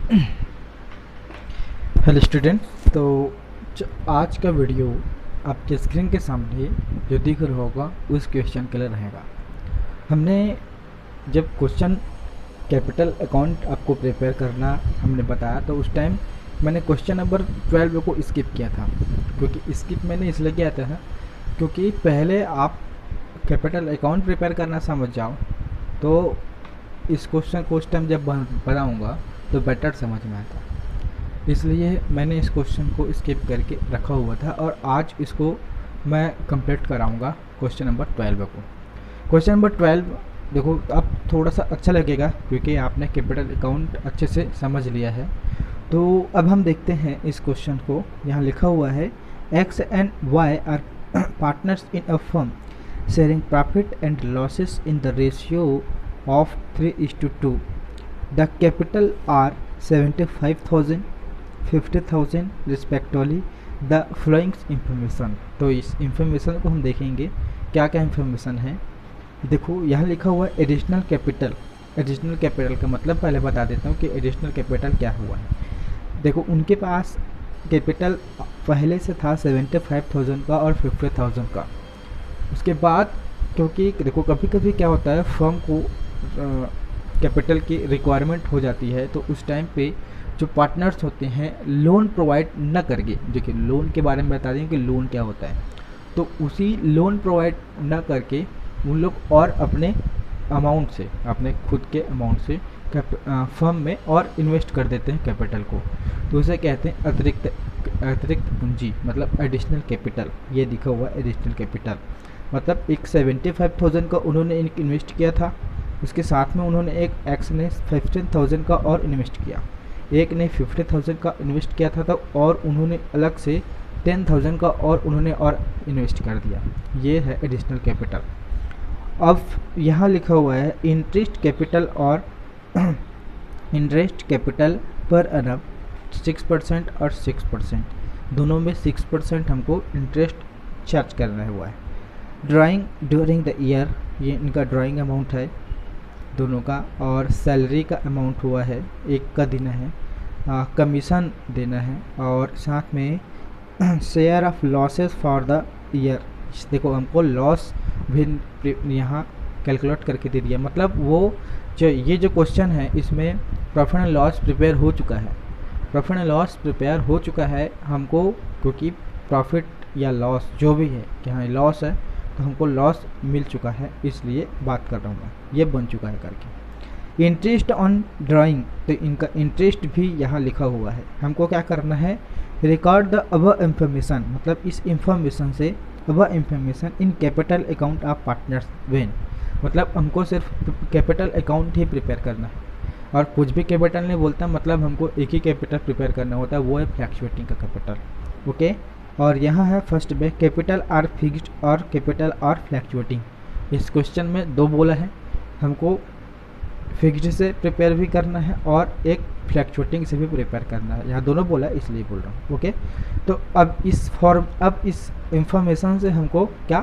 Hello student. तो आज का वीडियो आपके स्क्रीन के सामने जो दिख रहा होगा उस क्वेश्चन के लिए रहेगा। हमने जब क्वेश्चन कैपिटल अकाउंट आपको प्रिपेयर करना हमने बताया तो उस टाइम मैंने क्वेश्चन नंबर 12 को स्किप किया था। क्योंकि स्किप मैंने इसलिए किया था क्योंकि पहले आप कैपिटल अकाउंट प्रिपेयर करना समझ जाओ तो इस क्वेश्चन को उस टाइम जब बनाऊँगा तो बेटर समझ में आता। इसलिए मैंने इस क्वेश्चन को स्किप करके रखा हुआ था और आज इसको मैं कंप्लीट कराऊंगा क्वेश्चन नंबर 12 को। क्वेश्चन नंबर 12 देखो अब थोड़ा सा अच्छा लगेगा क्योंकि आपने कैपिटल अकाउंट अच्छे से समझ लिया है। तो अब हम देखते हैं इस क्वेश्चन को। यहाँ लिखा हुआ है X and Y are partners in a firm sharing profit and losses in the ratio of 3:2। The capital are 75,000 50,000 respectively the followings information. तो इस इंफॉर्मेशन को हम देखेंगे क्या क्या इंफॉर्मेशन है। देखो यहाँ लिखा हुआ है एडिशनल कैपिटल। एडिशनल कैपिटल का मतलब पहले बता देता हूँ कि एडिशनल कैपिटल क्या हुआ है। देखो उनके पास कैपिटल पहले से था 75,000 का और 50,000 का। उसके बाद क्योंकि देखो कभी कभी क्या होता है फर्म को कैपिटल की रिक्वायरमेंट हो जाती है तो उस टाइम पे जो पार्टनर्स होते हैं लोन प्रोवाइड न करके, देखिए लोन के बारे में बता दें कि लोन क्या होता है, तो उसी लोन प्रोवाइड न करके उन लोग और अपने अमाउंट से, अपने खुद के अमाउंट से फर्म में और इन्वेस्ट कर देते हैं कैपिटल को। तो उसे कहते हैं अतिरिक्त पूंजी, मतलब एडिशनल कैपिटल। ये दिखा हुआ एडिशनल कैपिटल मतलब एक 75,000 का उन्होंने इन्वेस्ट किया था, उसके साथ में उन्होंने एक एक्स ने 15,000 का और इन्वेस्ट किया, एक ने 50,000 का इन्वेस्ट किया था तो और उन्होंने अलग से 10,000 का और उन्होंने और इन्वेस्ट कर दिया। ये है एडिशनल कैपिटल। अब यहाँ लिखा हुआ है इंटरेस्ट कैपिटल और इंटरेस्ट कैपिटल पर एनम 6% और 6%, दोनों में 6% हमको इंटरेस्ट चार्ज करना हुआ है। ड्राइंग ड्यूरिंग द ईयर, ये इनका ड्राइंग अमाउंट है दोनों का, और सैलरी का अमाउंट हुआ है एक का देना है, कमीशन देना है, और साथ में share of losses for the year. देखो हमको लॉस भी यहाँ कैलकुलेट करके दे दिया, मतलब वो जो ये जो क्वेश्चन है इसमें प्रॉफिट एंड लॉस प्रिपेयर हो चुका है। प्रॉफिट एंड लॉस प्रिपेयर हो चुका है हमको, क्योंकि प्रॉफिट या लॉस जो भी है कि हाँ लॉस है तो हमको लॉस मिल चुका है, इसलिए बात कर रहा हूँ मैं, ये बन चुका है करके। इंटरेस्ट ऑन ड्राइंग, तो इनका इंटरेस्ट भी यहाँ लिखा हुआ है। हमको क्या करना है, रिकॉर्ड द अबव इंफॉर्मेशन, मतलब इस इंफॉर्मेशन से above information in capital account of partners when, मतलब हमको सिर्फ कैपिटल अकाउंट ही प्रिपेयर करना है और कुछ भी कैपिटल नहीं बोलता, मतलब हमको एक ही कैपिटल प्रिपेयर करना होता है, वो है फ्लैक्चुएटिंग का कैपिटल। ओके, और यहाँ है फर्स्ट में कैपिटल आर फिक्स्ड और कैपिटल आर फ्लैक्चुएटिंग। इस क्वेश्चन में दो बोला है, हमको फिक्स्ड से प्रिपेयर भी करना है और एक फ्लैक्चुएटिंग से भी प्रिपेयर करना है, यहाँ दोनों बोला है इसलिए बोल रहा हूँ। ओके, तो अब इस इंफॉर्मेशन से हमको क्या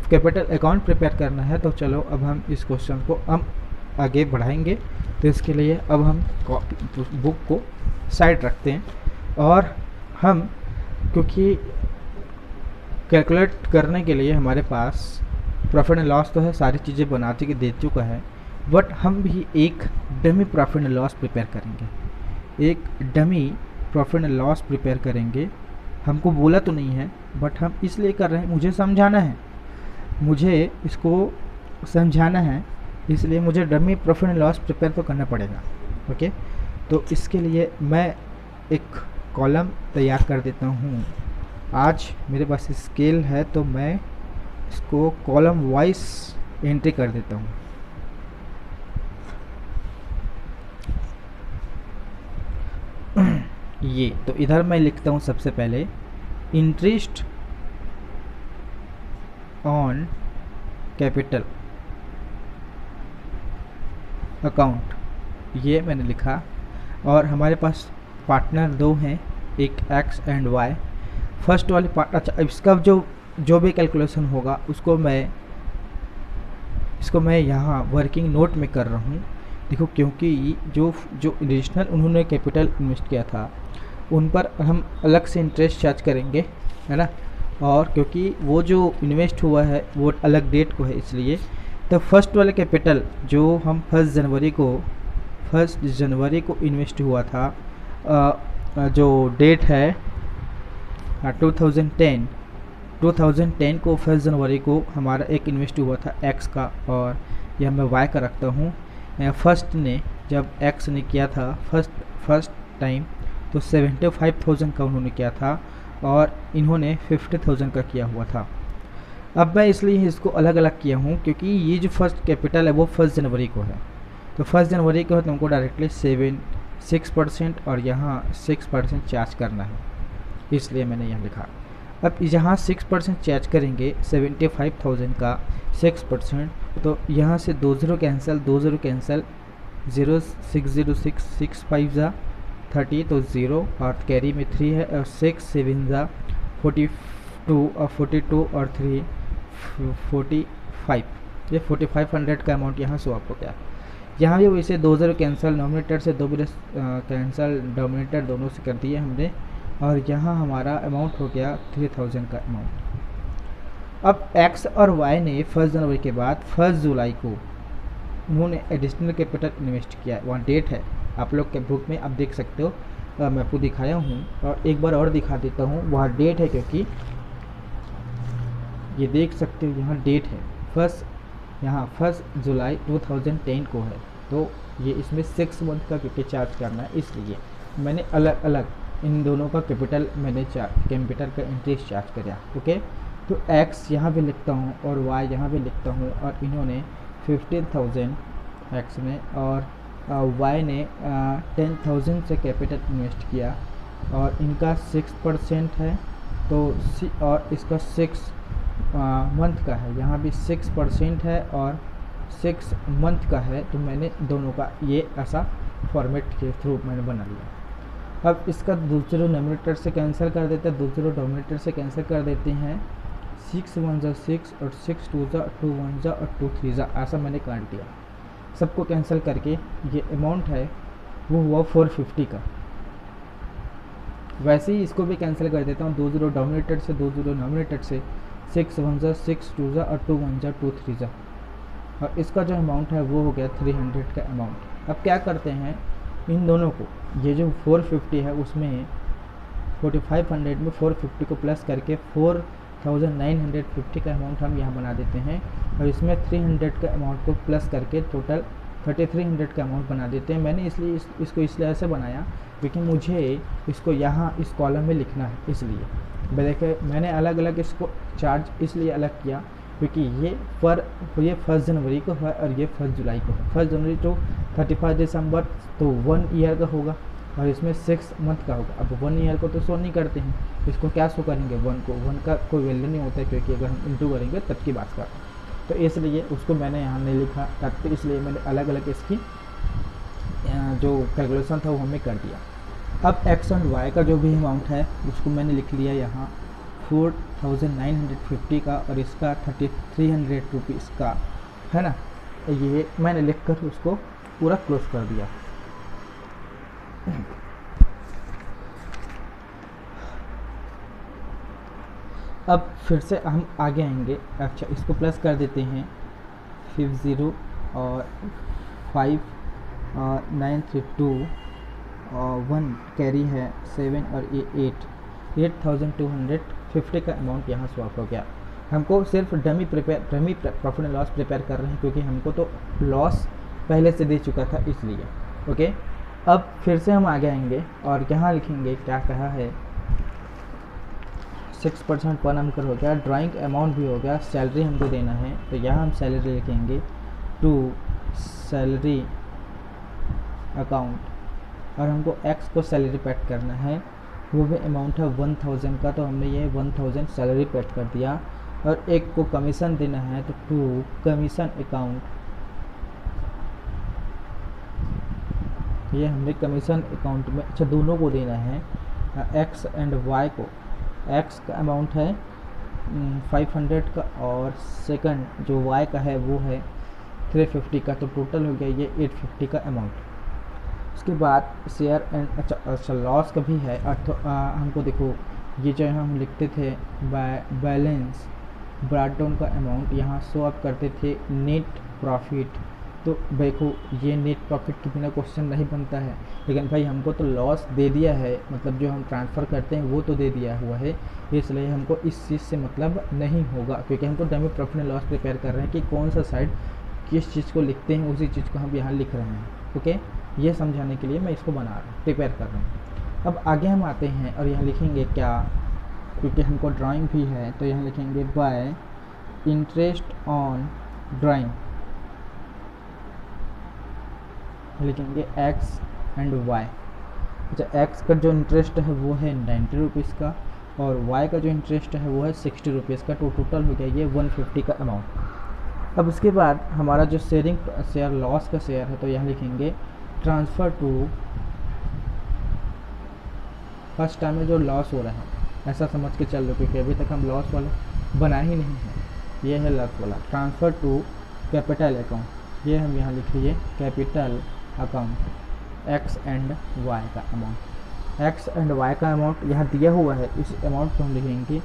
कैपिटल अकाउंट प्रिपेयर करना है। तो चलो अब हम इस क्वेश्चन को हम आगे बढ़ाएंगे। तो इसके लिए अब हम बुक को साइड रखते हैं और हम, क्योंकि कैलकुलेट करने के लिए हमारे पास प्रॉफिट एंड लॉस तो है, सारी चीज़ें बना के दे चुका है, बट हम भी एक dummy profit and loss prepare करेंगे। एक dummy profit and loss prepare करेंगे। हमको बोला तो नहीं है बट हम इसलिए कर रहे हैं, मुझे समझाना है, मुझे इसको समझाना है, इसलिए मुझे dummy profit and loss prepare तो करना पड़ेगा। ओके, तो इसके लिए मैं एक कॉलम तैयार कर देता हूँ। आज मेरे पास स्केल है तो मैं इसको कॉलम वाइज एंट्री कर देता हूँ। ये तो इधर मैं लिखता हूँ सबसे पहले इंटरेस्ट ऑन कैपिटल अकाउंट, ये मैंने लिखा। और हमारे पास पार्टनर दो हैं, एक एक्स एंड वाई। फर्स्ट वाले पार्ट, अच्छा इसका जो भी कैलकुलेशन होगा उसको मैं यहाँ वर्किंग नोट में कर रहा हूँ। देखो, क्योंकि जो जो एडिशनल उन्होंने कैपिटल इन्वेस्ट किया था उन पर हम अलग से इंटरेस्ट चार्ज करेंगे, है ना। और क्योंकि वो जो इन्वेस्ट हुआ है वो अलग डेट को है, इसलिए तो फर्स्ट वाले कैपिटल जो हम फर्स्ट जनवरी को इन्वेस्ट हुआ था, जो डेट है 2010 को फर्स्ट जनवरी को हमारा एक इन्वेस्ट हुआ था एक्स का, और यह मैं वाई का रखता हूँ। फर्स्ट ने जब एक्स ने किया था फर्स्ट टाइम तो 75,000 का उन्होंने किया था और इन्होंने 50,000 का किया हुआ था। अब मैं इसलिए इसको अलग अलग किया हूँ क्योंकि ये जो फर्स्ट कैपिटल है वो फर्स्ट जनवरी को है, तो फर्स्ट जनवरी को है तुमको डायरेक्टली 6% और यहाँ 6% चार्ज करना है, इसलिए मैंने यहाँ लिखा। अब यहाँ 6% चार्ज करेंगे 75,000 का 6%, तो यहाँ से 20 कैंसिल 0 606 6 5 ज़ा 30 तो 0 और कैरी में 3 है और 6 7 ज़ा 42 और 42 और 3 45, ये 4500 का अमाउंट यहाँ स्वैप हो गया। यहाँ भी वैसे 20 कैंसिल नॉमिनेटर से 2 कैंसिल डोमिनेटर दोनों से कर दिए हमने, और यहाँ हमारा अमाउंट हो गया 3000 का अमाउंट। अब एक्स और वाई ने फर्स्ट जनवरी के बाद 1 जुलाई को उन्होंने एडिशनल कैपिटल इन्वेस्ट किया है, वहाँ डेट है आप लोग के बुक में आप देख सकते हो, मैं आपको दिखाया हूँ और एक बार और दिखा देता हूँ। वहाँ डेट है क्योंकि ये देख सकते हो यहाँ डेट है फर्स्ट जुलाई 2010 को है, तो ये इसमें 6 मंथ का क्योंकि चार्ज करना है, इसलिए मैंने अलग अलग इन दोनों का कैपिटल का इंटरेस्ट चार्ज किया। ओके, तो एक्स यहाँ भी लिखता हूँ और वाई यहाँ भी लिखता हूँ, और इन्होंने 15,000 एक्स ने और वाई ने 10,000 से कैपिटल इन्वेस्ट किया और इनका 6% है, तो और इसका 6 मंथ का है, यहाँ भी 6% है और 6 मंथ का है, तो मैंने दोनों का ये ऐसा फॉर्मेट के थ्रू मैंने बना लिया। अब इसका दूसरे नोमिनेटर से कैंसिल कर देते हैं, दूसरे डोमिनेटर से कैंसिल कर देते हैं, 6 1 ज़ा 6 और 6 2 ज़ा 2 1 ज़ा और 2 3 ज़ा, ऐसा मैंने काट दिया। सबको कैंसिल करके ये अमाउंट है वो हुआ 450 का। वैसे ही इसको भी कैंसिल कर देता हूँ, 2 0 डोमिनेटर से 2 0 नोमिनेटर से, 6 1 ज़ा 6 2 ज़ा और 2 1 ज़ा 2 3 ज़ा, और इसका जो अमाउंट है वो हो गया 300 का अमाउंट। अब क्या करते हैं, इन दोनों को ये जो 450 है उसमें 4500 में 450 को प्लस करके 4950 का अमाउंट हम यहाँ बना देते हैं, और इसमें 300 का अमाउंट को प्लस करके टोटल 3300 का अमाउंट बना देते हैं। मैंने इसलिए इसको इसलिए ऐसे बनाया क्योंकि मुझे इसको यहाँ इस कॉलम में लिखना है, इसलिए देखिए मैंने अलग अलग इसको चार्ज इसलिए अलग किया क्योंकि ये फर्स्ट जनवरी को है और ये 1 जुलाई को है। 1 जनवरी तो 31 दिसंबर तो 1 ईयर का होगा और इसमें 6 मंथ का होगा। अब 1 ईयर को तो शो नहीं करते हैं, इसको क्या शो करेंगे, 1 का कोई वैल्यू नहीं होता है क्योंकि अगर हम इंटू करेंगे तब की बात करते हैं, तो इसलिए उसको मैंने यहाँ नहीं लिखा तब, तो इसलिए मैंने अलग अलग इसकी जो कैलकुलेशन था वो हमें कर दिया। अब एक्स एंड वाई का जो भी अमाउंट है उसको मैंने लिख लिया यहाँ 4950 का और इसका 3300 रुपीज़ का, है ना। ये मैंने लिख कर उसको पूरा क्लोज कर दिया। अब फिर से हम आगे आएंगे। अच्छा, इसको प्लस कर देते हैं, 50 और 5 और 9 3 2 और 1 कैरी है 7 और ये 8250 का अमाउंट यहाँ स्वैप हो गया। हमको सिर्फ dummy profit and loss prepare कर रहे हैं क्योंकि हमको तो लॉस पहले से दे चुका था, इसलिए। ओके, अब फिर से हम आगे आएंगे और यहाँ लिखेंगे क्या कहा है, 6% पर नंबर हो गया, ड्राइंग अमाउंट भी हो गया, सैलरी हमको देना है तो यहाँ हम सैलरी लिखेंगे टू सैलरी अकाउंट और हमको एक्स को सैलरी पेड करना है, वो भी अमाउंट है 1000 का, तो हमने ये 1000 सैलरी पेड कर दिया। और एक को कमीशन देना है तो टू कमीशन अकाउंट, ये हमने कमीशन अकाउंट में, अच्छा दोनों को देना है, एक्स एंड वाई को। एक्स का अमाउंट है 500 का और सेकंड जो वाई का है वो है 350 का, तो टोटल हो गया ये 850 का अमाउंट। उसके बाद शेयर एंड अच्छा लॉस का भी है। हमको देखो ये जो हम लिखते थे बैलेंस ब्रॉट डाउन का अमाउंट, यहाँ शो अप करते थे नेट प्रॉफिट। तो देखो ये नेट प्रॉफिट के बिना क्वेश्चन नहीं बनता है, लेकिन भाई हमको तो लॉस दे दिया है, मतलब जो हम ट्रांसफ़र करते हैं वो तो दे दिया हुआ है, इसलिए हमको इस चीज़ से मतलब नहीं होगा, क्योंकि हमको dummy profit and loss prepare कर रहे हैं कि कौन सा साइड किस चीज़ को लिखते हैं, उसी चीज़ को हम यहाँ लिख रहे हैं। ओके, ये समझाने के लिए मैं इसको बना रहा हूँ, प्रिपेयर कर रहा हूँ। अब आगे हम आते हैं और यहाँ लिखेंगे क्या, क्योंकि हमको ड्राइंग भी है, तो यहाँ लिखेंगे बाय इंटरेस्ट ऑन ड्राइंग, लिखेंगे एक्स एंड वाई। अच्छा, एक्स का जो इंटरेस्ट है वो है 90 रुपीज़ का, और वाई का जो इंटरेस्ट है वो है 60 रुपीज़ का, तो टोटल हो गया ये 150 का अमाउंट। अब उसके बाद हमारा जो शेयर लॉस का शेयर है, तो यहाँ लिखेंगे ट्रांसफ़र टू, फर्स्ट टाइम में जो लॉस हो रहा है ऐसा समझ के चल लो, क्योंकि अभी तक हम लॉस वाला बना ही नहीं है, ये है लॉस वाला। ट्रांसफ़र टू कैपिटल अकाउंट, ये हम यहाँ लिख लीजिए capital account X and Y का अमाउंट। एक्स एंड वाई का अमाउंट यहाँ दिया हुआ है, इस अमाउंट को हम लिखेंगे,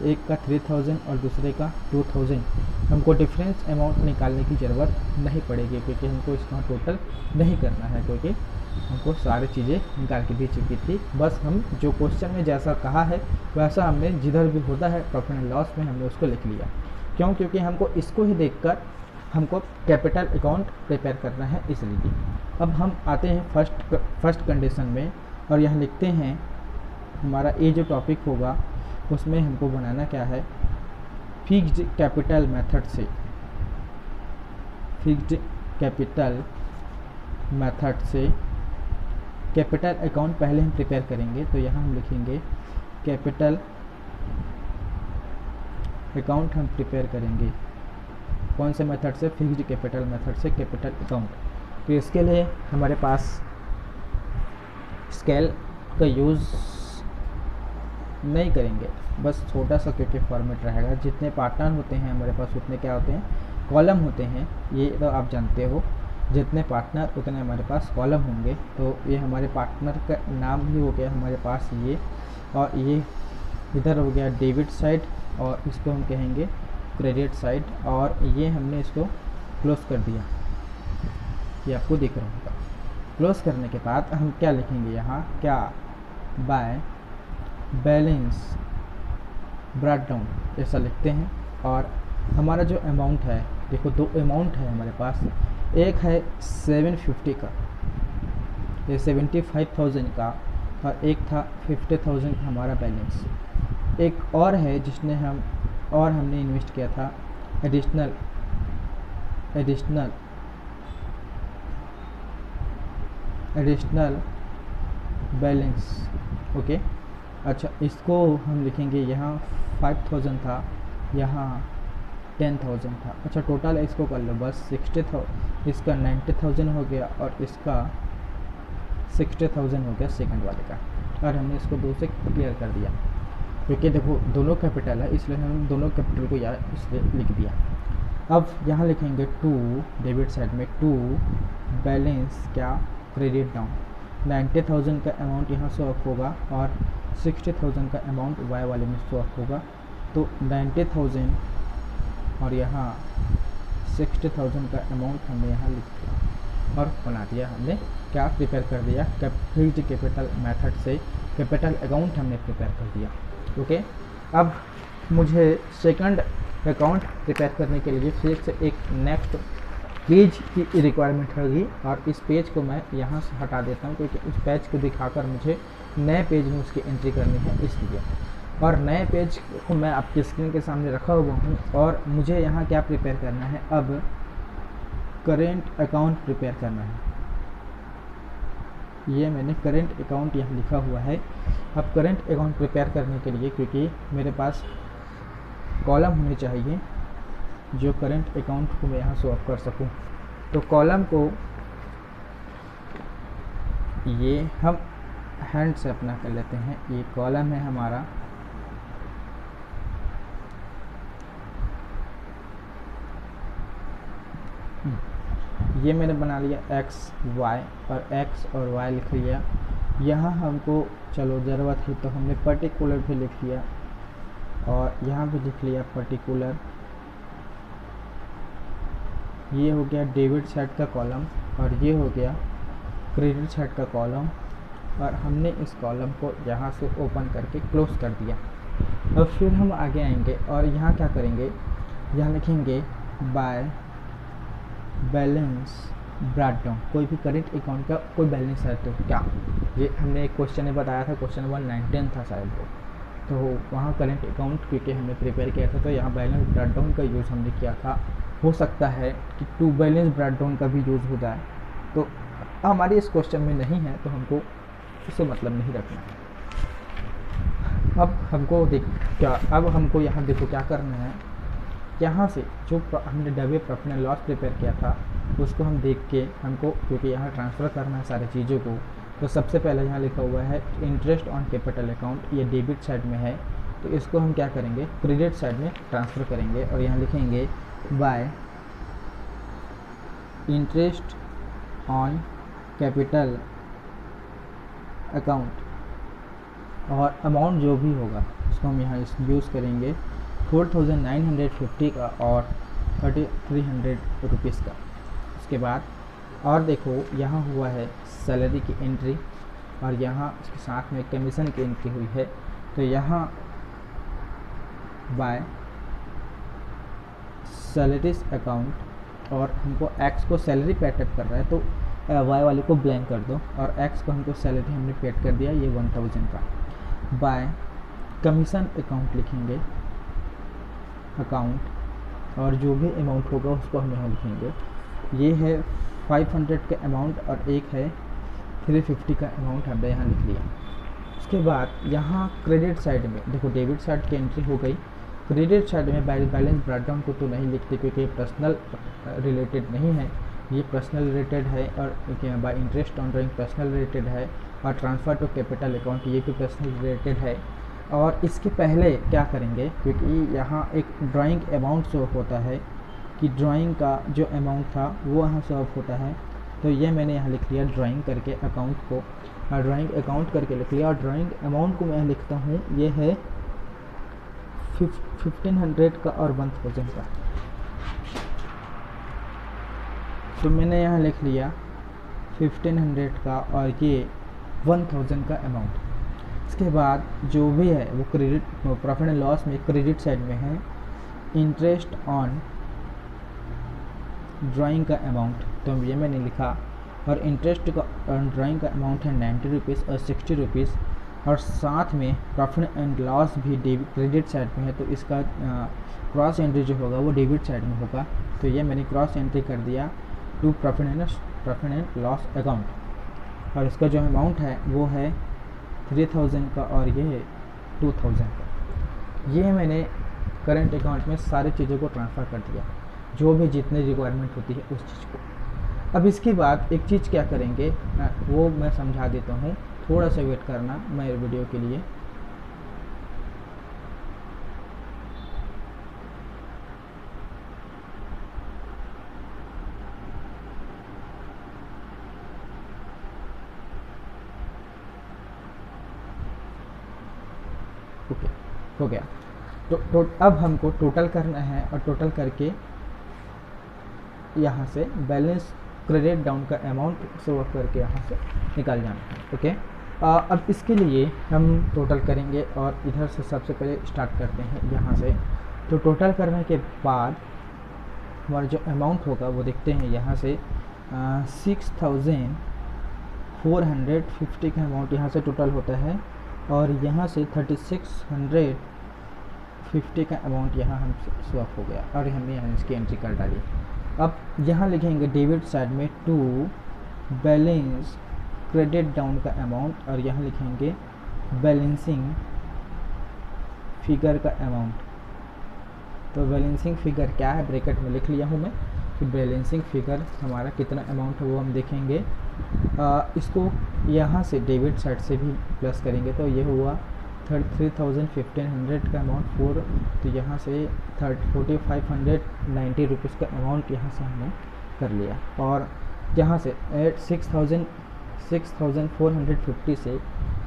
एक का 3000 और दूसरे का 2000। हमको डिफरेंस अमाउंट निकालने की ज़रूरत नहीं पड़ेगी, क्योंकि हमको इसका टोटल नहीं करना है, क्योंकि हमको सारी चीज़ें निकाल के दे चुकी थी। बस हम जो क्वेश्चन में जैसा कहा है वैसा हमने जिधर भी होता है प्रॉफिट एंड लॉस में हमने उसको लिख लिया। क्यों? क्योंकि हमको इसको ही देखकर हमको कैपिटल अकाउंट प्रिपेयर करना है, इसलिए। अब हम आते हैं फर्स्ट कंडीशन में, और यहाँ लिखते हैं हमारा ये जो टॉपिक होगा उसमें हमको बनाना क्या है, फिक्स्ड कैपिटल मेथड से। फिक्स्ड कैपिटल मेथड से कैपिटल अकाउंट पहले हम प्रिपेयर करेंगे, तो यहाँ हम लिखेंगे कैपिटल अकाउंट हम प्रिपेयर करेंगे। कौन से मेथड से? फिक्स्ड कैपिटल मेथड से कैपिटल अकाउंट। तो इसके लिए हमारे पास स्केल का यूज़ नहीं करेंगे, बस छोटा सा क्योंकि फॉर्मेट रहेगा। जितने पार्टनर होते हैं हमारे पास उतने क्या होते हैं, कॉलम होते हैं, ये तो आप जानते हो। जितने पार्टनर उतने हमारे पास कॉलम होंगे, तो ये हमारे पार्टनर का नाम भी हो गया हमारे पास ये, और ये इधर हो गया डेबिट साइड, और इसको हम कहेंगे क्रेडिट साइड, और ये हमने इसको क्लोज कर दिया, ये आपको दिख रहा होगा। क्लोज करने के बाद हम क्या लिखेंगे यहाँ, क्या बाय बैलेंस ब्रॉट डाउन, ऐसा लिखते हैं। और हमारा जो अमाउंट है, देखो दो अमाउंट है हमारे पास, एक है 750 का, ये 75,000 का, और एक था 50,000 हमारा बैलेंस। एक और है जिसने हमने इन्वेस्ट किया था एडिशनल बैलेंस। ओके, अच्छा, इसको हम लिखेंगे, यहाँ 5000 था, यहाँ 10,000 था। अच्छा, टोटल इसको कर लो बस 60,000, इसका 90,000 हो गया, और इसका 60,000 हो गया सेकंड वाले का, और हमने इसको दो से क्लियर कर दिया, क्योंकि देखो दोनों कैपिटल है, इसलिए हम दोनों कैपिटल को यार इसलिए लिख दिया। अब यहाँ लिखेंगे टू, डेबिट साइड में टू बैलेंस क्या, क्रेडिट डाउन। 90,000 का अमाउंट यहाँ शो ऑफ होगा, और 60,000 का अमाउंट वाई वाले में शो ऑफ होगा। तो 90,000 और यहाँ 60,000 का अमाउंट हमने यहाँ लिख दिया और बना दिया। हमने क्या प्रिपेयर कर दिया, फिक्स्ड कैपिटल मेथड से कैपिटल अकाउंट हमने प्रिपेयर कर दिया। ओके, अब मुझे सेकंड अकाउंट प्रिपेयर करने के लिए फिर से एक नेक्स्ट पेज की रिक्वायरमेंट होगी, और इस पेज को मैं यहाँ से हटा देता हूँ, क्योंकि उस पेज को दिखाकर मुझे नए पेज में उसकी एंट्री करनी है, इसलिए। और नए पेज को मैं आपकी स्क्रीन के सामने रखा हुआ हूँ, और मुझे यहाँ क्या प्रिपेयर करना है, अब करेंट अकाउंट प्रिपेयर करना है। ये मैंने करेंट अकाउंट यहाँ लिखा हुआ है। अब करेंट अकाउंट प्रिपेयर करने के लिए, क्योंकि मेरे पास कॉलम होने चाहिए जो करेंट अकाउंट को मैं यहाँ शो ऑफ कर सकूँ, तो कॉलम को ये हम हैंड से अपना कर लेते हैं। ये कॉलम है हमारा, ये मैंने बना लिया एक्स वाई, और एक्स और वाई लिख लिया। यहाँ हमको चलो ज़रूरत है तो हमने पर्टिकुलर भी लिख लिया, और यहाँ भी लिख लिया पर्टिकुलर। ये हो गया डेबिट साइड का कॉलम, और ये हो गया क्रेडिट साइड का कॉलम, और हमने इस कॉलम को यहाँ से ओपन करके क्लोज कर दिया। अब फिर हम आगे आएंगे और यहाँ क्या करेंगे, यहाँ लिखेंगे बाय बैलेंस ब्रॉट डाउन। कोई भी करेंट अकाउंट का कोई बैलेंस है तो क्या, ये हमने एक क्वेश्चन में बताया था, क्वेश्चन नंबर 19 था शायद वो, तो वहाँ करेंट अकाउंट क्योंकि हमने प्रिपेयर किया था तो यहाँ बैलेंस ब्रॉट डाउन का यूज़ हमने किया था। हो सकता है कि टू बैलेंस ब्रॉट डाउन का भी यूज़ हो जाए, तो हमारे इस क्वेश्चन में नहीं है तो हमको उससे मतलब नहीं रखना है। अब हमको अब हमको यहाँ देखो क्या करना है, यहाँ से जो हमने डबे प्रॉफिट एंड लॉस प्रिपेयर किया था उसको हम देख के हमको, क्योंकि यहाँ ट्रांसफ़र करना है सारी चीज़ों को, तो सबसे पहले यहाँ लिखा हुआ है इंटरेस्ट ऑन कैपिटल अकाउंट, ये डेबिट साइड में है, तो इसको हम क्या करेंगे क्रेडिट साइड में ट्रांसफ़र करेंगे, और यहाँ लिखेंगे bye interest on capital account, और अमाउंट जो भी होगा उसको हम यहाँ यूज़ करेंगे 4950 का और 3300 रुपीज़ का। उसके बाद और देखो यहाँ हुआ है सैलरी की एंट्री, और यहाँ इसके साथ में कमीशन की एंट्री हुई है, तो यहाँ बाय सैलरीज अकाउंट, और हमको एक्स को सैलरी पे अटैक कर रहा है तो वाई वाले को ब्लैंक कर दो, और एक्स को हमको सैलरी हमने पेड कर दिया ये 1000 का। बाय कमीशन अकाउंट लिखेंगे अकाउंट, और जो भी अमाउंट होगा उसको हम यहाँ लिखेंगे। ये है 500 का अमाउंट और एक है 350 का अमाउंट हमने यहाँ लिख लिया। उसके बाद यहाँ क्रेडिट साइड में देखो डेबिट साइड की एंट्री हो गई, क्रेडिट साइड में बैलेंस ब्रॉट डाउन को तो नहीं लिखते क्योंकि ये पर्सनल रिलेटेड नहीं है, ये पर्सनल रिलेटेड है, और bye interest on drawing personal related है, और ट्रांसफ़र टू कैपिटल अकाउंट ये भी पर्सनल रिलेटेड है। और इसके पहले क्या करेंगे, क्योंकि यहाँ एक ड्राइंग अमाउंट शो होता है कि ड्राइंग का जो अमाउंट था वो यहाँ शो होता है, तो ये मैंने यहाँ लिख लिया ड्राइंग करके अकाउंट को, और ड्राइंग अकाउंट करके लिख लिया, और ड्राइंग अमाउंट को मैं लिखता हूँ ये है 1500 का और 1000 का, तो मैंने यहाँ लिख लिया 1500 का और ये 1000 का अमाउंट। इसके बाद जो भी है वो क्रेडिट प्रॉफिट एंड लॉस में क्रेडिट साइड में है इंटरेस्ट ऑन ड्राइंग का अमाउंट, तो ये मैंने लिखा, और इंटरेस्ट का ड्राइंग का अमाउंट है 90 रुपीज़ और 60 रुपीज़, और साथ में प्रॉफिट एंड लॉस भी क्रेडिट साइड में है, तो इसका क्रॉस एंट्री जो होगा वो डेबिट साइड में होगा, तो ये मैंने क्रॉस एंट्री कर दिया to profit and loss account, और इसका जो अमाउंट है वो है 3000 का और ये है 2000 का। ये मैंने करंट अकाउंट में सारी चीज़ों को ट्रांसफ़र कर दिया, जो भी जितने रिक्वायरमेंट होती है उस चीज़ को। अब इसके बाद एक चीज़ क्या करेंगे वो मैं समझा देता हूँ, थोड़ा सा वेट करना मेरे वीडियो के लिए। ओके हो गया, तो अब हमको टोटल करना है, और टोटल करके यहाँ से बैलेंस क्रेडिट डाउन का अमाउंट शो करके यहाँ से निकाल जाना है। ओके, अब इसके लिए हम टोटल करेंगे, और इधर से सबसे पहले स्टार्ट करते हैं यहाँ से। तो टोटल करने के बाद हमारा जो अमाउंट होगा वो देखते हैं यहाँ से 6450 का अमाउंट यहाँ से टोटल होता है, और यहाँ से 3650 का अमाउंट यहाँ हम स्वैप हो गया, और हमने यहाँ इसकी एंट्री कर डाली। अब यहाँ लिखेंगे डेबिट साइड में टू बैलेंस क्रेडिट डाउन का अमाउंट, और यहाँ लिखेंगे बैलेंसिंग फिगर का अमाउंट। तो बैलेंसिंग फिगर क्या है ब्रैकेट में लिख लिया हूँ मैं कि बैलेंसिंग फिगर हमारा कितना अमाउंट है वो हम देखेंगे। इसको यहाँ से डेबिट साइड से भी प्लस करेंगे, तो ये हुआ 3500 का अमाउंट तो यहाँ से 4590 रुपीज़ का अमाउंट यहाँ से हमने कर लिया, और जहाँ से 6450 से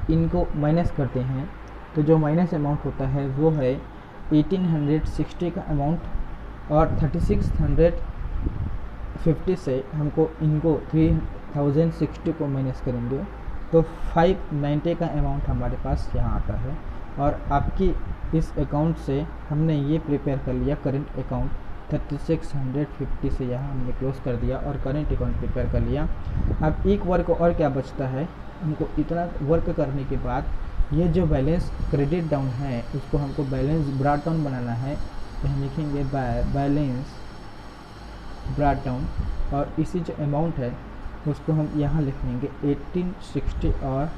इनको माइनस करते हैं तो जो माइनस अमाउंट होता है वो है 1860 का अमाउंट, और 3650 से हमको इनको 3060 को माइनस करेंगे तो 590 का अमाउंट हमारे पास यहाँ आता है। और आपकी इस अकाउंट से हमने ये प्रिपेयर कर लिया करंट अकाउंट 3650 से यहाँ हमने क्लोज कर दिया और करंट अकाउंट प्रिपेयर कर लिया। अब एक वर्क और क्या बचता है, हमको इतना वर्क करने के बाद ये जो बैलेंस क्रेडिट डाउन है उसको हमको बैलेंस ब्रॉट डाउन बनाना है। तो हम लिखेंगे बैलेंस ब्रॉट डाउन, और इसी जो अमाउंट है उसको हम यहाँ लिख लेंगे 1860 और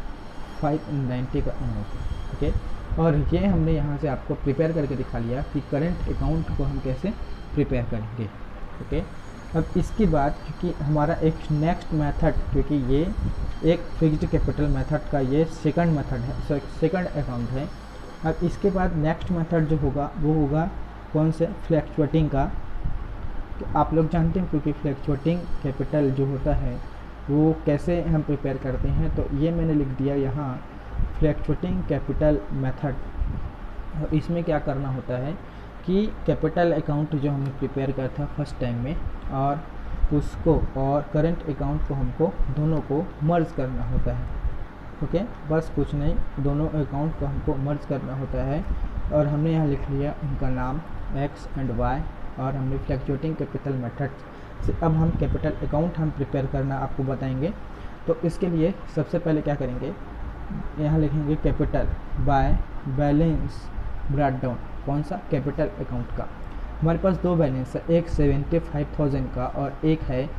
590 का अमाउंट। ओके, और ये हमने यहाँ से आपको प्रिपेयर करके दिखा लिया कि करंट अकाउंट को हम कैसे प्रिपेयर करेंगे। ओके, अब इसके बाद क्योंकि हमारा एक नेक्स्ट मेथड, क्योंकि ये एक फिक्स्ड कैपिटल मेथड का ये सेकंड मेथड है, सेकंड अकाउंट है। अब इसके बाद नेक्स्ट मेथड जो होगा वो होगा कौन से, फ्लैक्चुएटिंग का। तो आप लोग जानते हैं क्योंकि फ्लैक्चुएटिंग कैपिटल जो होता है वो कैसे हम प्रिपेयर करते हैं, तो ये मैंने लिख दिया यहाँ फ्लैक्चुएटिंग कैपिटल मेथड। और इसमें क्या करना होता है कि कैपिटल अकाउंट जो हमने प्रिपेयर किया था फर्स्ट टाइम में और उसको और करंट अकाउंट को हमको दोनों को मर्ज करना होता है। ओके, बस कुछ नहीं, दोनों अकाउंट को हमको मर्ज करना होता है। और हमने यहाँ लिख लिया उनका नाम एक्स एंड वाई, और हमने फ्लैक्चुएटिंग कैपिटल मेथड से अब हम कैपिटल अकाउंट हम प्रिपेयर करना आपको बताएंगे। तो इसके लिए सबसे पहले क्या करेंगे, यहाँ लिखेंगे capital by balance brought down. कौन सा, कैपिटल अकाउंट का। हमारे पास दो बैलेंस है, एक 75,000 का और एक है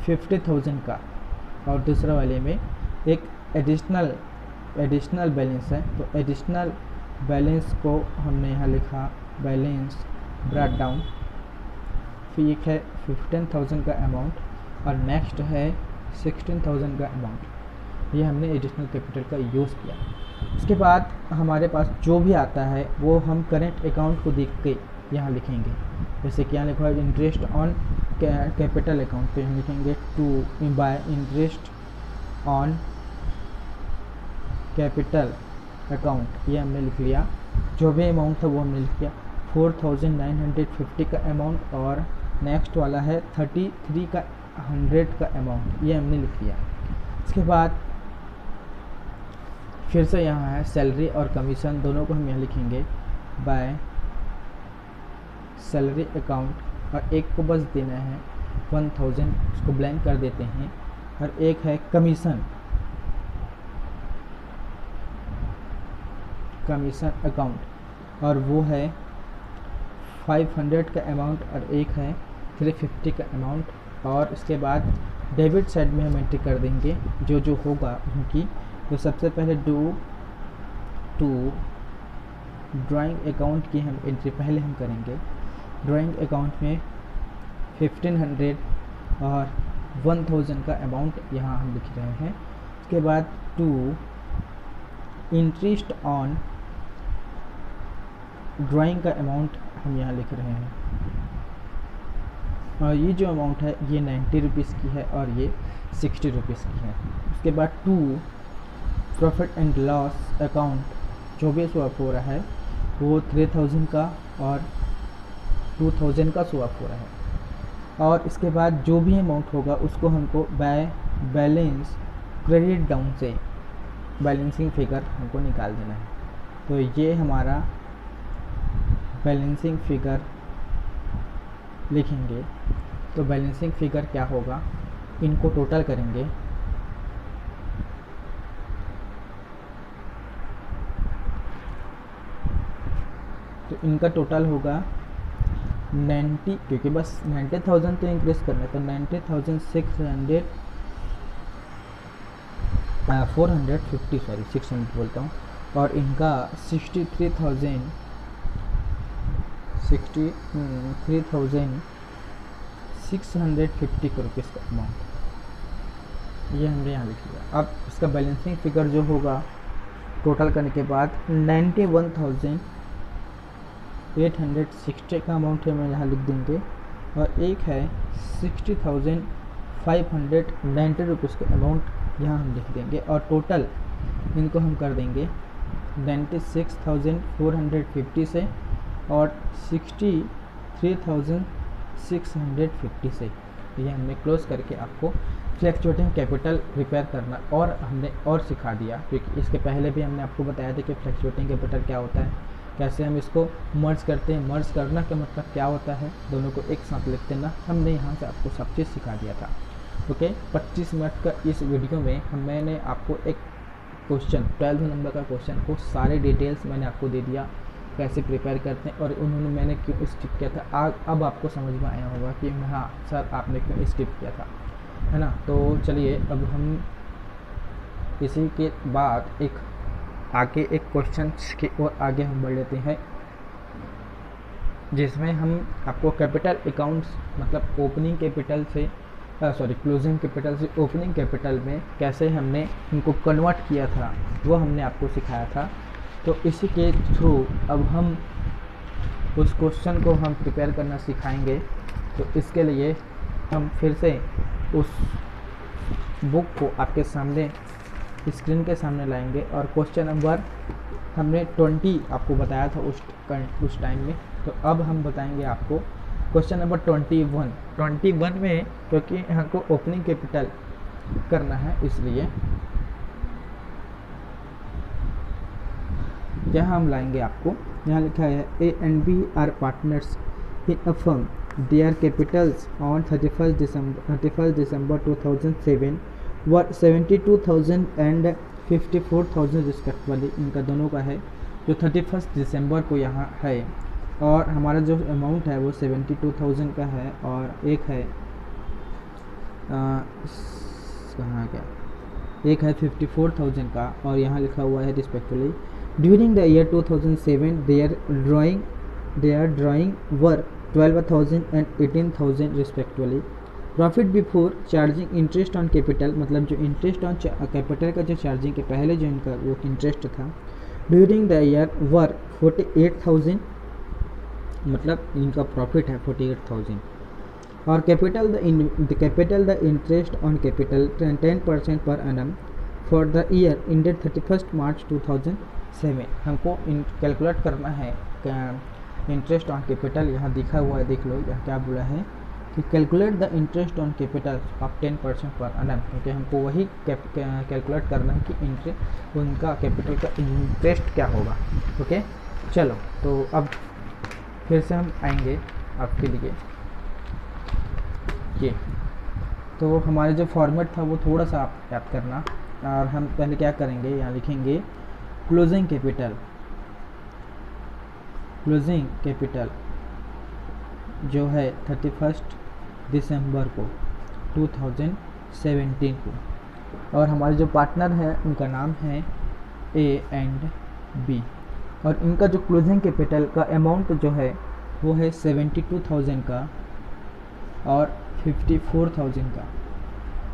50,000 का, और दूसरा वाले में एक एडिशनल बैलेंस है। तो एडिशनल बैलेंस को हमने यहाँ लिखा बैलेंस ब्रॉट डाउन। फिर एक है 15,000 का अमाउंट और नेक्स्ट है 16,000 का अमाउंट। ये हमने एडिशनल कैपिटल का यूज़ किया। उसके बाद हमारे पास जो भी आता है वो हम करंट अकाउंट को देख के यहाँ लिखेंगे। जैसे कि यहाँ लिखा है इंटरेस्ट ऑन कैपिटल अकाउंट, पे हम लिखेंगे to by interest on capital account. ये हमने लिख लिया, जो भी अमाउंट था वो हमने लिख लिया। 4,950 का अमाउंट और नेक्स्ट वाला है 33 का 100 का अमाउंट, ये हमने लिख लिया। इसके बाद फिर से यहाँ है सैलरी और कमीशन, दोनों को हम यहाँ लिखेंगे बाय सैलरी अकाउंट, और एक को बस देना है 1000, उसको ब्लैंक कर देते हैं। और एक है कमीशन अकाउंट, और वो है 500 का अमाउंट, और एक है 350 का अमाउंट। और इसके बाद डेबिट साइड में हम एंट्री कर देंगे जो जो होगा उनकी। तो सबसे पहले टू ड्राइंग अकाउंट की हम एंट्री पहले हम करेंगे। ड्राइंग अकाउंट में 1500 और 1000 का अमाउंट यहाँ हम लिख रहे हैं। उसके बाद टू इंटरेस्ट ऑन ड्राइंग का अमाउंट हम यहाँ लिख रहे हैं, और ये जो अमाउंट है ये 90 रुपीज़ की है और ये 60 रुपीज़ की है। उसके बाद to profit and loss account जो भी स्वैप हो रहा है वो 3000 का और 2000 का स्वैप हो रहा है। और इसके बाद जो भी अमाउंट होगा उसको हमको बाय बैलेंस क्रेडिट डाउन से बैलेंसिंग फिगर हमको निकाल देना है। तो ये हमारा बैलेंसिंग फिगर लिखेंगे। तो बैलेंसिंग फिगर क्या होगा, इनको टोटल करेंगे। तो इनका टोटल होगा 90, क्योंकि बस 90,000 तो इंक्रीज करना है, तो 90,600 450 सॉरी 600 बोलता हूँ। और इनका 63,650 रुपीज़ का अमाउंट, ये हमने यहाँ लिख लिया। अब इसका बैलेंसिंग फिगर जो होगा टोटल करने के बाद 91,860 का अमाउंट है, मैं यहाँ लिख देंगे। और एक है 60,500 ₹590 का अमाउंट यहाँ हम लिख देंगे, और टोटल इनको हम कर देंगे 96,450 से और 63,650 से। ये हमने क्लोज करके आपको फ्लैक्चुएटिंग कैपिटल प्रिपेयर करना और हमने और सिखा दिया, क्योंकि इसके पहले भी हमने आपको बताया था कि फ्लैक्चुएटिंग कैपिटल क्या होता है, कैसे हम इसको मर्ज करते हैं। मर्ज करना का मतलब क्या होता है, दोनों को एक साथ लिख देना। हमने यहाँ से आपको सब चीज़ सिखा दिया था। ओके, 25 मिनट का इस वीडियो में मैंने आपको एक क्वेश्चन 12 नंबर का क्वेश्चन को सारे डिटेल्स मैंने आपको दे दिया, कैसे प्रिपेयर करते हैं और उन्होंने मैंने क्यों स्किप किया था। अब आपको समझ में आया होगा कि हाँ सर आपने क्यों स्किप किया था, है ना। तो चलिए अब हम इसी के बाद आगे एक क्वेश्चन की ओर आगे हम बढ़ लेते हैं, जिसमें हम आपको कैपिटल अकाउंट्स मतलब ओपनिंग कैपिटल से क्लोजिंग कैपिटल से ओपनिंग कैपिटल में कैसे हमने इनको कन्वर्ट किया था वो हमने आपको सिखाया था। तो इसी के थ्रू अब हम उस क्वेश्चन को हम प्रिपेयर करना सिखाएंगे। तो इसके लिए हम फिर से उस बुक को आपके सामने स्क्रीन के सामने लाएंगे और क्वेश्चन नंबर हमने 20 आपको बताया था उस टाइम में। तो अब हम बताएंगे आपको क्वेश्चन नंबर 21 में, क्योंकि यहाँ को ओपनिंग कैपिटल करना है इसलिए यहाँ हम लाएंगे आपको। यहाँ लिखा है A and B are partners in a firm. Their capitals on 31st December 2007 were 72,000 and 54,000 respectively. इनका दोनों का है जो 31 दिसंबर को यहाँ है, और हमारा जो अमाउंट है वो 72,000 का है, और एक है कहाँ गया, एक है 54,000 का, और यहाँ लिखा हुआ है respectively. During the year 2007 their drawing were 12,000 and 18,000 respectively. Profit before charging interest on capital, मतलब जो इंटरेस्ट ऑन कैपिटल का जो चार्जिंग के पहले जो इनका वो इंटरेस्ट था, ड्यूरिंग द ईयर वर 48,000, मतलब इनका प्रॉफिट है 48,000। और capital the interest on capital 10% per annum for the year ended 31 मार्च 2007। हमको कैलकुलेट करना है इंटरेस्ट ऑन कैपिटल, यहाँ दिखा हुआ है, देख लो यहाँ क्या बोला है कि calculate the interest on capital of 10% per annum, क्योंकि हमको वही कैलकुलेट करना है कि उनका कैपिटल का इंटरेस्ट क्या होगा। ओके चलो, तो अब फिर से हम आएंगे आपके लिए ये। तो हमारे जो फॉर्मेट था वो थोड़ा सा आप याद करना, और हम पहले क्या करेंगे, यहाँ लिखेंगे क्लोजिंग कैपिटल जो है 31 दिसंबर को 2017 को, और हमारे जो पार्टनर है उनका नाम है A and B, और इनका जो क्लोजिंग कैपिटल का अमाउंट जो है वो है 72,000 का और 54,000 का।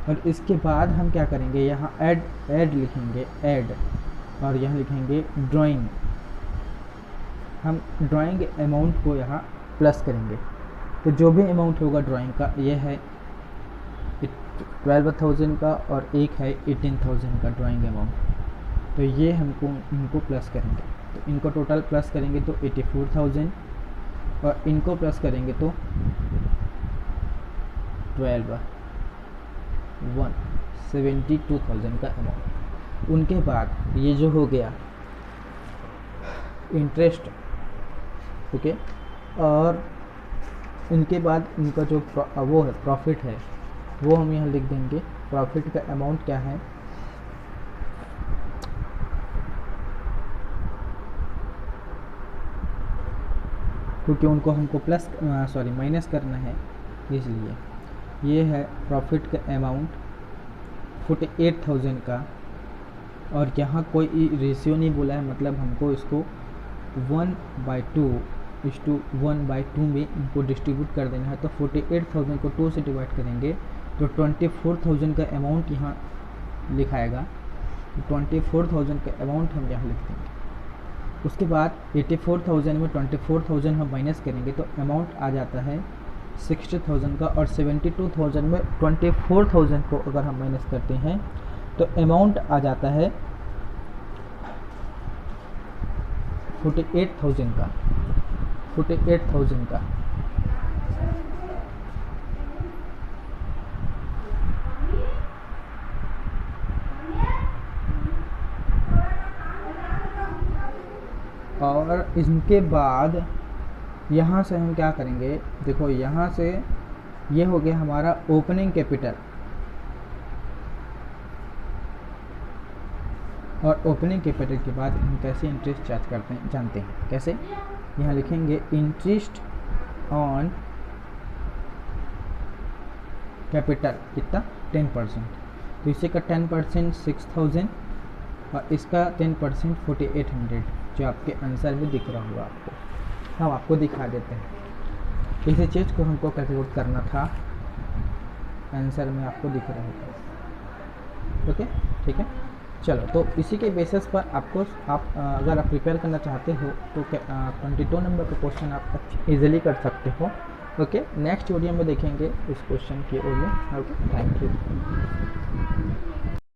और इसके बाद हम क्या करेंगे, यहाँ ऐड लिखेंगे ऐड, और यहाँ लिखेंगे ड्राइंग। हम ड्राइंग अमाउंट को यहाँ प्लस करेंगे, तो जो भी अमाउंट होगा ड्राइंग का, ये है 12,000 का और एक है 18,000 का ड्राइंग अमाउंट। तो ये इनको प्लस करेंगे, तो इनको टोटल प्लस करेंगे तो 84,000, और इनको प्लस करेंगे तो 72,000 का अमाउंट। उनके बाद ये जो हो गया इंटरेस्ट, ओके, और इनके बाद इनका जो वो है प्रॉफिट है वो हम यहाँ लिख देंगे। प्रॉफिट का अमाउंट क्या है, क्योंकि उनको हमको माइनस करना है, इसलिए ये है प्रॉफिट का अमाउंट 48,000 का। और यहाँ कोई रेशियो नहीं बोला है, मतलब हमको इसको 1/2 में इनको डिस्ट्रीब्यूट कर देना है। तो 48,000 को 2 से डिवाइड करेंगे तो 24,000 का अमाउंट यहाँ लिखाएगा। 24,000 का अमाउंट हम यहाँ लिख देंगे। उसके बाद 84,000 में 24,000 हम माइनस करेंगे तो अमाउंट आ जाता है 60,000 का, और 72,000 में 24,000 को अगर हम माइनस करते हैं तो अमाउंट आ जाता है 48,000 का, 48,000 का। और इनके बाद यहाँ से हम क्या करेंगे, देखो यहाँ से ये हो गया हमारा ओपनिंग कैपिटल, और ओपनिंग कैपिटल के बाद हम कैसे इंटरेस्ट चार्ज करते हैं जानते हैं कैसे। यहाँ लिखेंगे इंटरेस्ट ऑन कैपिटल कितना 10%, तो इसी का 10% 6,000 और इसका 10% 4,800 जो आपके आंसर में दिख रहा होगा आपको। हम आपको दिखा देते हैं, इसी चीज़ को हमको कैलकुलेट करना था, आंसर में आपको दिख रहा होगा। ओके ठीक है, चलो तो इसी के बेसिस पर आपको अगर आप प्रिपेयर करना चाहते हो तो 22 नंबर का क्वेश्चन आप इजीली कर सकते हो। ओके, नेक्स्ट वीडियो में देखेंगे इस क्वेश्चन की ओर में। Okay, thank you.